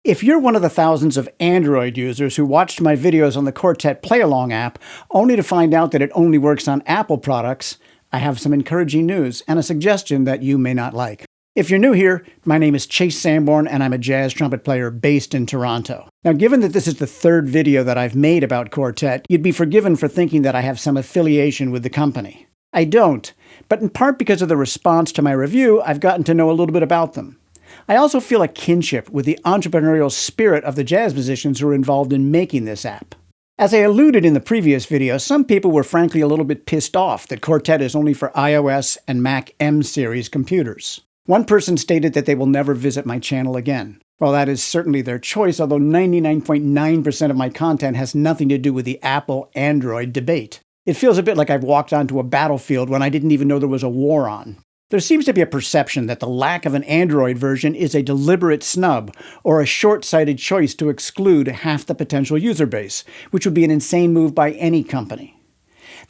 If you're one of the thousands of Android users who watched my videos on the Quartet Play-Along app only to find out that it only works on Apple products, I have some encouraging news and a suggestion that you may not like. If you're new here, my name is Chase Sanborn and I'm a jazz trumpet player based in Toronto. Now, given that this is the third video that I've made about Quartet, you'd be forgiven for thinking that I have some affiliation with the company. I don't, but in part because of the response to my review, I've gotten to know a little bit about them. I also feel a kinship with the entrepreneurial spirit of the jazz musicians who are involved in making this app. As I alluded in the previous video, some people were frankly a little bit pissed off that Quartet is only for iOS and Mac M series computers. One person stated that they will never visit my channel again. Well, that is certainly their choice, although 99.9% of my content has nothing to do with the Apple-Android debate. It feels a bit like I've walked onto a battlefield when I didn't even know there was a war on. There seems to be a perception that the lack of an Android version is a deliberate snub or a short-sighted choice to exclude half the potential user base, which would be an insane move by any company.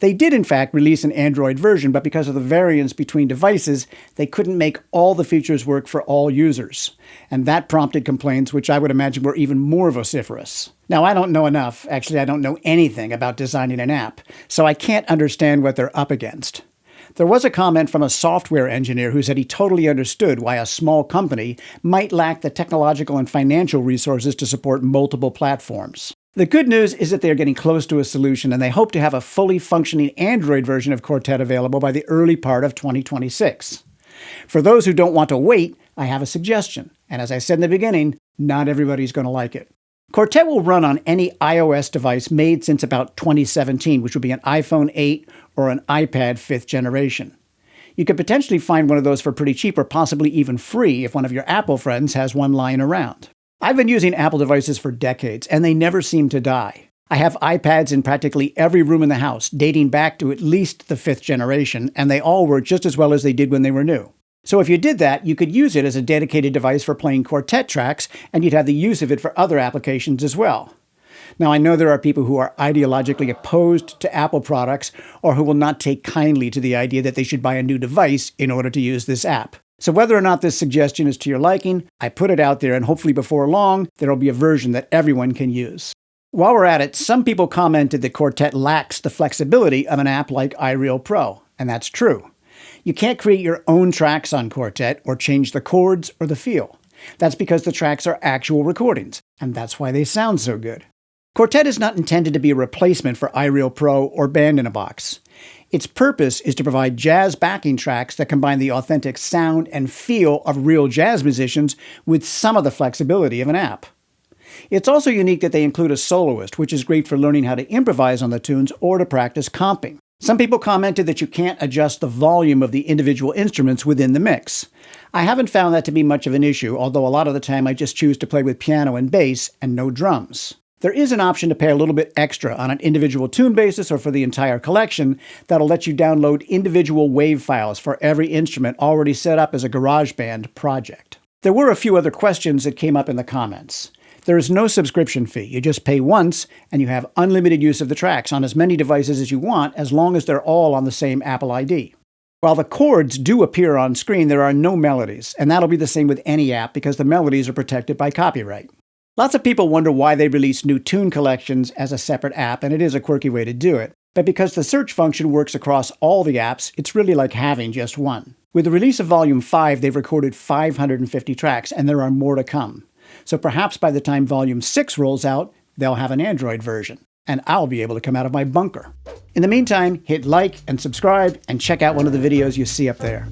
They did, in fact, release an Android version, but because of the variance between devices, they couldn't make all the features work for all users. And that prompted complaints which I would imagine were even more vociferous. Now, I don't know enough, actually I don't know anything about designing an app, so I can't understand what they're up against. There was a comment from a software engineer who said he totally understood why a small company might lack the technological and financial resources to support multiple platforms. The good news is that they are getting close to a solution, and they hope to have a fully functioning Android version of Quartet available by the early part of 2026. For those who don't want to wait, I have a suggestion, and as I said in the beginning, not everybody's going to like it. Quartet will run on any iOS device made since about 2017, which would be an iPhone 8 or an iPad 5th generation. You could potentially find one of those for pretty cheap or possibly even free if one of your Apple friends has one lying around. I've been using Apple devices for decades, and they never seem to die. I have iPads in practically every room in the house, dating back to at least the 5th generation, and they all work just as well as they did when they were new. So if you did that, you could use it as a dedicated device for playing Quartet tracks, and you'd have the use of it for other applications as well. Now, I know there are people who are ideologically opposed to Apple products, or who will not take kindly to the idea that they should buy a new device in order to use this app. So whether or not this suggestion is to your liking, I put it out there, and hopefully before long, there will be a version that everyone can use. While we're at it, some people commented that Quartet lacks the flexibility of an app like iReal Pro, and that's true. You can't create your own tracks on Quartet or change the chords or the feel. That's because the tracks are actual recordings, and that's why they sound so good. Quartet is not intended to be a replacement for iReal Pro or Band in a Box. Its purpose is to provide jazz backing tracks that combine the authentic sound and feel of real jazz musicians with some of the flexibility of an app. It's also unique that they include a soloist, which is great for learning how to improvise on the tunes or to practice comping. Some people commented that you can't adjust the volume of the individual instruments within the mix. I haven't found that to be much of an issue, although a lot of the time I just choose to play with piano and bass and no drums. There is an option to pay a little bit extra on an individual tune basis or for the entire collection that'll let you download individual wave files for every instrument already set up as a GarageBand project. There were a few other questions that came up in the comments. There is no subscription fee. You just pay once, and you have unlimited use of the tracks on as many devices as you want, as long as they're all on the same Apple ID. While the chords do appear on screen, there are no melodies, and that'll be the same with any app because the melodies are protected by copyright. Lots of people wonder why they release new tune collections as a separate app, and it is a quirky way to do it. But because the search function works across all the apps, it's really like having just one. With the release of Volume 5, they've recorded 550 tracks, and there are more to come. So perhaps by the time Volume 6 rolls out, they'll have an Android version, and I'll be able to come out of my bunker. In the meantime, hit like and subscribe, and check out one of the videos you see up there.